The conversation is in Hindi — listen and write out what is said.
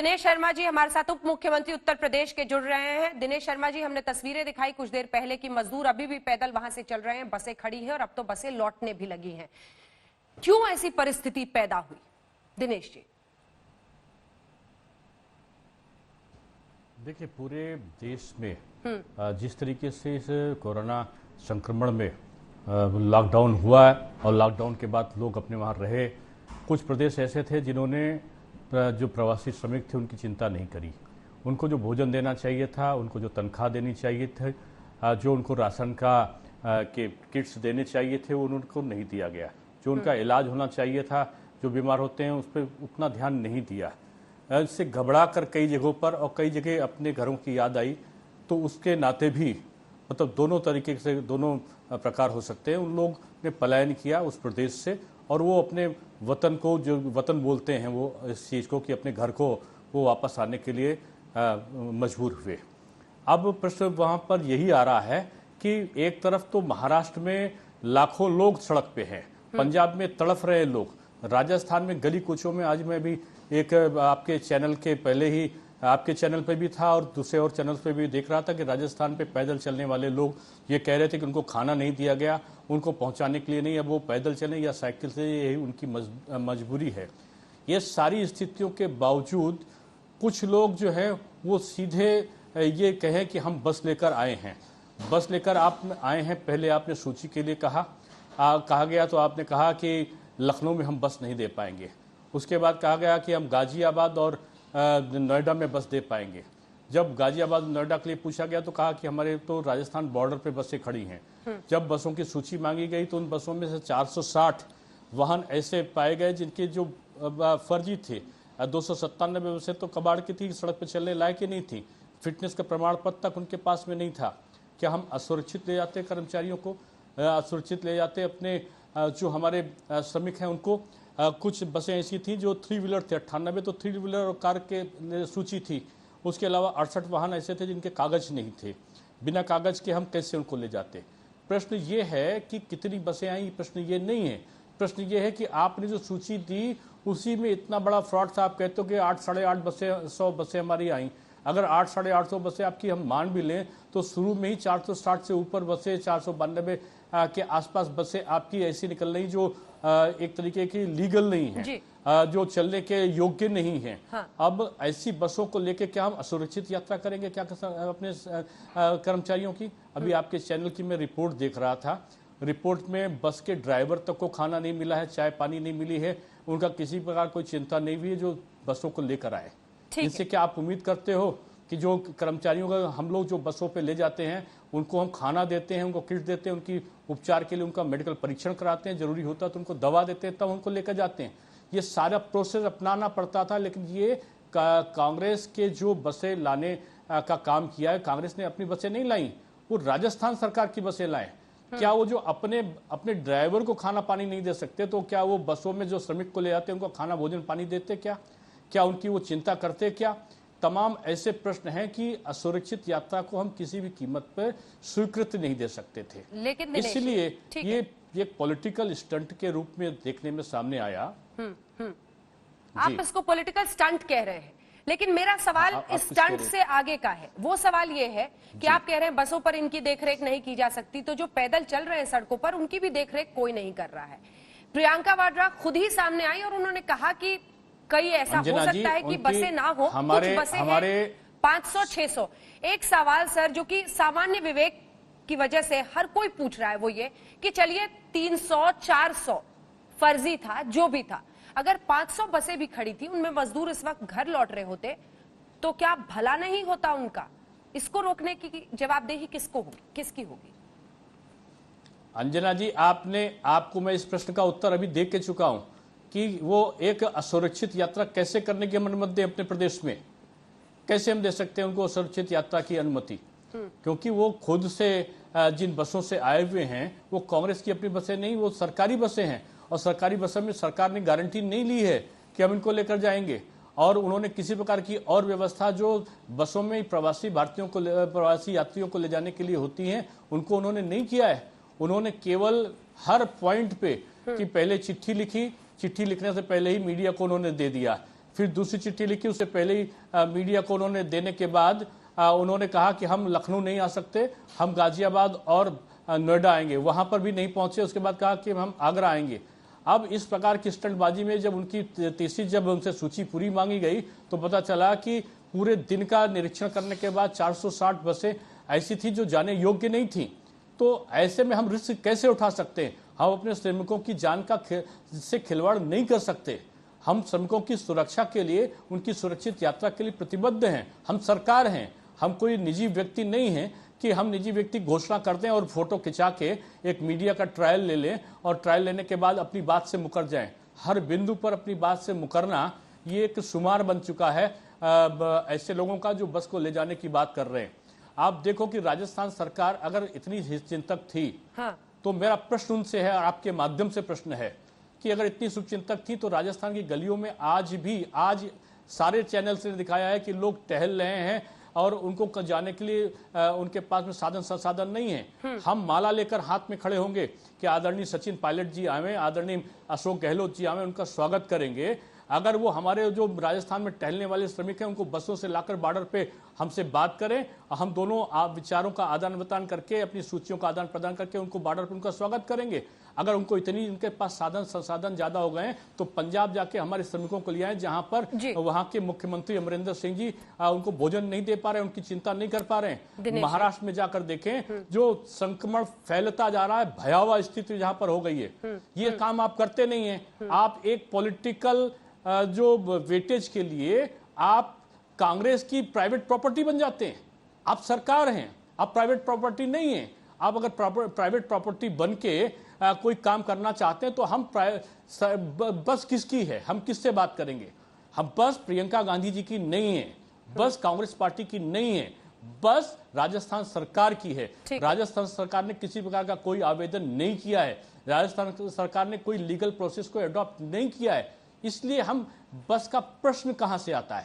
दिनेश शर्मा जी हमारे साथ उप मुख्यमंत्री उत्तर प्रदेश के जुड़ रहे हैं। दिनेश शर्मा जी, हमने तस्वीरें दिखाई कुछ देर पहले कि मजदूर अभी भी पैदल वहां से चल रहे हैं, बसें खड़ी हैं और अब तो बसें लौटने भी लगी हैं। क्यों ऐसी परिस्थिति पैदा हुई दिनेश जी? देखिए, पूरे देश में जिस तरीके से इस कोरोना संक्रमण में लॉकडाउन हुआ और लॉकडाउन के बाद लोग अपने वहाँ रहे, कुछ प्रदेश ऐसे थे जिन्होंने जो प्रवासी श्रमिक थे उनकी चिंता नहीं करी। उनको जो भोजन देना चाहिए था, उनको जो तनख्वाह देनी चाहिए थे, जो उनको राशन का के किट्स देने चाहिए थे, वो उनको नहीं दिया गया। जो उनका इलाज होना चाहिए था, जो बीमार होते हैं उस पर उतना ध्यान नहीं दिया। इससे घबरा कर कई जगहों पर और कई जगह अपने घरों की याद आई, तो उसके नाते भी मतलब दोनों तरीके से दोनों प्रकार हो सकते हैं। उन लोग ने पलायन किया उस प्रदेश से और वो अपने वतन को, जो वतन बोलते हैं वो इस चीज़ को, कि अपने घर को वो वापस आने के लिए मजबूर हुए। अब प्रश्न वहाँ पर यही आ रहा है कि एक तरफ तो महाराष्ट्र में लाखों लोग सड़क पे हैं, पंजाब में तड़फ रहे लोग, राजस्थान में गली कूचों में, आज मैं भी एक आपके चैनल के पहले ही आपके चैनल पे भी था और दूसरे और चैनल पे भी देख रहा था कि राजस्थान पे पैदल चलने वाले लोग ये कह रहे थे कि उनको खाना नहीं दिया गया, उनको पहुंचाने के लिए नहीं, अब वो पैदल चलें या साइकिल से, यही उनकी मजबूरी है। ये सारी स्थितियों के बावजूद कुछ लोग जो हैं वो सीधे ये कहें कि हम बस लेकर आए हैं। बस लेकर आप आए हैं, पहले आपने सूची के लिए कहा गया, तो आपने कहा कि लखनऊ में हम बस नहीं दे पाएंगे। उसके बाद कहा गया कि हम गाजियाबाद और नोएडा में बस दे पाएंगे। जब गाजियाबाद नोएडा के लिए पूछा गया तो कहा कि हमारे तो राजस्थान बॉर्डर पे बसें खड़ी हैं। जब बसों की सूची मांगी गई तो उन बसों में से 460 वाहन ऐसे पाए गए जिनके जो फर्जी थे। 297 बसें तो कबाड़ की थी, सड़क पर चलने लायक ही नहीं थी, फिटनेस का प्रमाण पत्र तक उनके पास में नहीं था। क्या हम असुरक्षित ले जाते कर्मचारियों को, असुरक्षित ले जाते अपने जो हमारे श्रमिक हैं उनको? कुछ बसें ऐसी थी जो 3 व्हीलर थे, 98 तो 3 व्हीलर और कार के सूची थी। उसके अलावा 68 वाहन ऐसे थे जिनके कागज नहीं थे। बिना कागज के हम कैसे उनको ले जाते? प्रश्न ये है कि कितनी बसें आई, प्रश्न ये नहीं है। प्रश्न ये है कि आपने जो सूची दी उसी में इतना बड़ा फ्रॉड था। आप कहते हो कि 8 साढ़े 8 बसें 100 बसें हमारी आई। अगर 8 साढ़े 800 बसें आपकी हम मान भी लें तो शुरू में ही 460 से ऊपर बसें, 492 के आसपास बसें आपकी ऐसी निकल रही जो एक तरीके की लीगल नहीं है, जो चलने के योग्य नहीं है। हाँ। अब ऐसी बसों को लेके क्या हम असुरक्षित यात्रा करेंगे क्या अपने कर्मचारियों की? अभी आपके चैनल की मैं रिपोर्ट देख रहा था, रिपोर्ट में बस के ड्राइवर तक को खाना नहीं मिला है, चाय पानी नहीं मिली है, उनका किसी प्रकार कोई चिंता नहीं हुई है जो बसों को लेकर आए। इससे क्या आप उम्मीद करते हो कि जो कर्मचारियों का हम लोग जो बसों पे ले जाते हैं उनको हम खाना देते हैं, उनको किट देते हैं, उनकी उपचार के लिए उनका मेडिकल परीक्षण कराते हैं, जरूरी होता है तो उनको दवा देते हैं, तब उनको लेकर जाते हैं। ये सारा प्रोसेस अपनाना पड़ता था। लेकिन ये कांग्रेस के जो बसें लाने का काम किया है, कांग्रेस ने अपनी बसें नहीं लाई, वो राजस्थान सरकार की बसें लाए। क्या वो जो अपने ड्राइवर को खाना पानी नहीं दे सकते तो क्या वो बसों में जो श्रमिक को ले जाते हैं उनको खाना भोजन पानी देते? क्या उनकी वो चिंता करते? क्या तमाम ऐसे प्रश्न हैं कि असुरक्षित यात्रा को हम किसी भी कीमत पर स्वीकृति नहीं दे सकते थे। लेकिन इसलिए ये एक पॉलिटिकल स्टंट के रूप में देखने में सामने आया। आप इसको पॉलिटिकल स्टंट कह रहे हैं, लेकिन मेरा सवाल इस स्टंट से आगे का है। वो सवाल ये है कि आप कह रहे हैं बसों पर इनकी देखरेख नहीं की जा सकती, तो जो पैदल चल रहे हैं सड़कों पर उनकी भी देखरेख कोई नहीं कर रहा है। प्रियंका वाड्रा खुद ही सामने आई और उन्होंने कहा कि कई ऐसा हो सकता है कि बसें ना हो, कुछ बसें हैं 500-600। एक सवाल सर जो कि सामान्य विवेक की वजह से हर कोई पूछ रहा है, वो ये कि चलिए 300-400 फर्जी था, जो भी था, अगर 500 बसें भी खड़ी थी, उनमें मजदूर इस वक्त घर लौट रहे होते, तो क्या भला नहीं होता उनका? इसको रोकने की जवाबदेही किसकी होगी? अंजना जी, आपको मैं इस प्रश्न का उत्तर अभी दे के चुका हूं कि वो एक असुरक्षित यात्रा कैसे करने की अनुमति दें अपने प्रदेश में? कैसे हम दे सकते हैं उनको असुरक्षित यात्रा की अनुमति? क्योंकि वो खुद से जिन बसों से आए हुए हैं वो कांग्रेस की अपनी बसें नहीं, वो सरकारी बसें हैं और सरकारी बसों में सरकार ने गारंटी नहीं ली है कि हम इनको लेकर जाएंगे। और उन्होंने किसी प्रकार की और व्यवस्था जो बसों में प्रवासी प्रवासी यात्रियों को ले जाने के लिए होती हैं उनको उन्होंने नहीं किया है। उन्होंने केवल हर पॉइंट पे कि पहले चिट्ठी लिखी, चिट्ठी लिखने से पहले ही मीडिया को उन्होंने दे दिया फिर दूसरी चिट्ठी लिखी, उससे पहले ही मीडिया को उन्होंने देने के बाद उन्होंने कहा कि हम लखनऊ नहीं आ सकते, हम गाजियाबाद और नोएडा आएंगे, वहां पर भी नहीं पहुंचे। उसके बाद कहा कि हम आगरा आएंगे। अब इस प्रकार की स्टंटबाजी में जब उनकी तीसरी जब उनसे सूची पूरी मांगी गई तो पता चला कि पूरे दिन का निरीक्षण करने के बाद 460 बसें ऐसी थी जो जाने योग्य नहीं थी। तो ऐसे में हम रिस्क कैसे उठा सकते हैं? हम अपने श्रमिकों की जान का से खिलवाड़ नहीं कर सकते। हम श्रमिकों की सुरक्षा के लिए, उनकी सुरक्षित यात्रा के लिए प्रतिबद्ध हैं। हम सरकार हैं, हम कोई निजी व्यक्ति नहीं हैं कि हम निजी व्यक्ति घोषणा कर दें और फोटो खिंचा के एक मीडिया का ट्रायल ले लें और ट्रायल लेने के बाद अपनी बात से मुकर जाएं। हर बिंदु पर अपनी बात से मुकरना ये एक शुमार बन चुका है ऐसे लोगों का जो बस को ले जाने की बात कर रहे हैं। आप देखो कि राजस्थान सरकार अगर इतनी चिंतक थी, हाँ। तो मेरा प्रश्न उनसे है और आपके माध्यम से प्रश्न है कि अगर इतनी शुभचिंतक थी तो राजस्थान की गलियों में आज सारे चैनल से दिखाया है कि लोग टहल रहे हैं और उनको जाने के लिए उनके पास में साधन संसाधन नहीं है। हम माला लेकर हाथ में खड़े होंगे कि आदरणीय सचिन पायलट जी आवे, आदरणीय अशोक गहलोत जी आवे, उनका स्वागत करेंगे। अगर वो हमारे जो राजस्थान में टहलने वाले श्रमिक हैं उनको बसों से लाकर बॉर्डर पे हमसे बात करें, हम दोनों विचारों का आदान प्रदान करके, अपनी सूचियों का आदान प्रदान करके उनको बॉर्डर पर उनका स्वागत करेंगे। अगर उनको इतनी उनके पास साधन संसाधन ज्यादा हो गए तो पंजाब जाके हमारे श्रमिकों को ले आए, जहां पर वहां के मुख्यमंत्री अमरिंदर सिंह जी उनको भोजन नहीं दे पा रहे, उनकी चिंता नहीं कर पा रहे हैं। महाराष्ट्र में जाकर देखें जो संक्रमण फैलता जा रहा है, भयावह स्थिति जहां पर हो गई है। ये काम आप करते नहीं है। आप एक पॉलिटिकल जो वेटेज के लिए आप कांग्रेस की प्राइवेट प्रॉपर्टी बन जाते हैं। आप सरकार हैं, आप प्राइवेट प्रॉपर्टी नहीं है। आप अगर प्राइवेट प्रॉपर्टी बन के कोई काम करना चाहते हैं तो हम बस किसकी है, हम किससे बात करेंगे? हम बस प्रियंका गांधी जी की नहीं है, बस कांग्रेस पार्टी की नहीं है, बस राजस्थान सरकार की है। राजस्थान सरकार ने किसी प्रकार का कोई आवेदन नहीं किया है, राजस्थान सरकार ने कोई लीगल प्रोसेस को अडॉप्ट नहीं किया है। इसलिए हम बस का प्रश्न कहां से आता है?